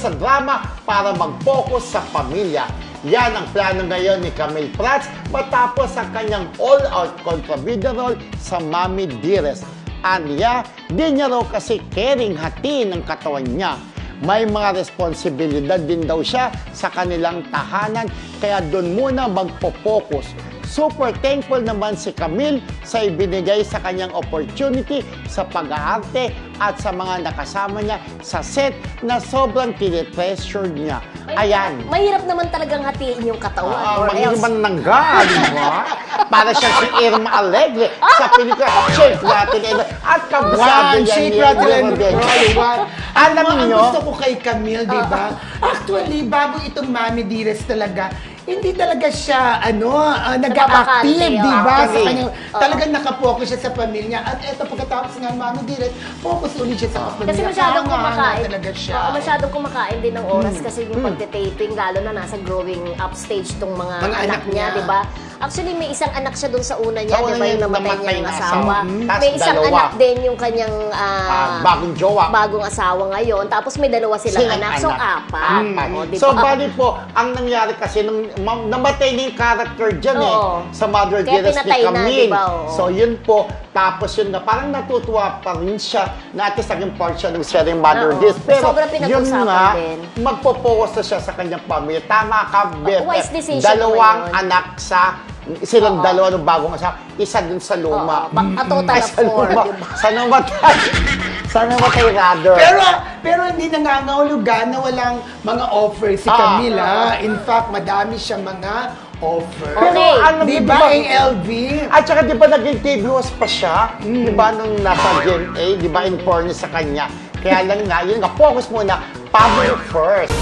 sa drama para mag-focus sa pamilya. Yan ang plano ngayon ni Camille Prats matapos ang kanyang all-out kontrabida role sa Mami Dearest. Aniya, di niya raw kasi caring hati ng katawan niya. May mga responsibilidad din daw siya sa kanilang tahanan, kaya doon muna magpo-focus. Super thankful naman si Camille sa ibinigay sa kanyang opportunity sa pag-aarte at sa mga nakasama niya sa set na sobrang tinitreasure niya. Ayan. Mahirap naman talagang hatiin yung katawan. Or else. Magiging nangga, di ba? Para siya si Irma Alegre sa pelikula Shake, Rattle, at kabusado yan. Shake, Rattle, and Roll. Alam ang niyo, gusto ko kay Camille, di ba? Actually, bago itong Mami Dearest talaga, hindi talaga siya, nag-a-active, di ba? Sa kanyang, talagang nakapokus siya sa pamilya. At eto, pagkatapos nga Mami Dearest, focus ulit siya sa pamilya. Kasi masyadong kumakain. Talaga siya. Masyadong kumakain din ng oras kasi yung pagte-taping, lalo na nasa growing up stage tong mga anak niya, di ba? Actually, may isang anak siya dun sa una niya, di ba, yung namatay niyang asawa. May isang anak din yung kanyang bagong jowa. Bagong asawa ngayon. Tapos may dalawa silang anak. So, apat. So, bali po, ang nangyari kasi, nung namatay na yung character dyan sa Mother Dearest ni Camille. So, yun po. Tapos yun na, parang natutuwa pa rin siya na at least naging part siya ng sharing Mother Dearest. Pero yun nga, magpo-focus na siya sa kanyang pamilya. Tama ka, BFF. Dalawang anak silang dalawa ng bagong asawa. Isa dun sa luma. A total of 4, diba? Sana matay rather. Pero hindi nangangahulugan na walang mga offer si Camila. In fact, madami siyang mga offer. Pero alam di mo ba, ALV? At saka di ba naging TV host pa siya? Di ba nung nasa GMA? Di ba in fairness sa kanya? Kaya lang nga, yun nga, focus muna, family first.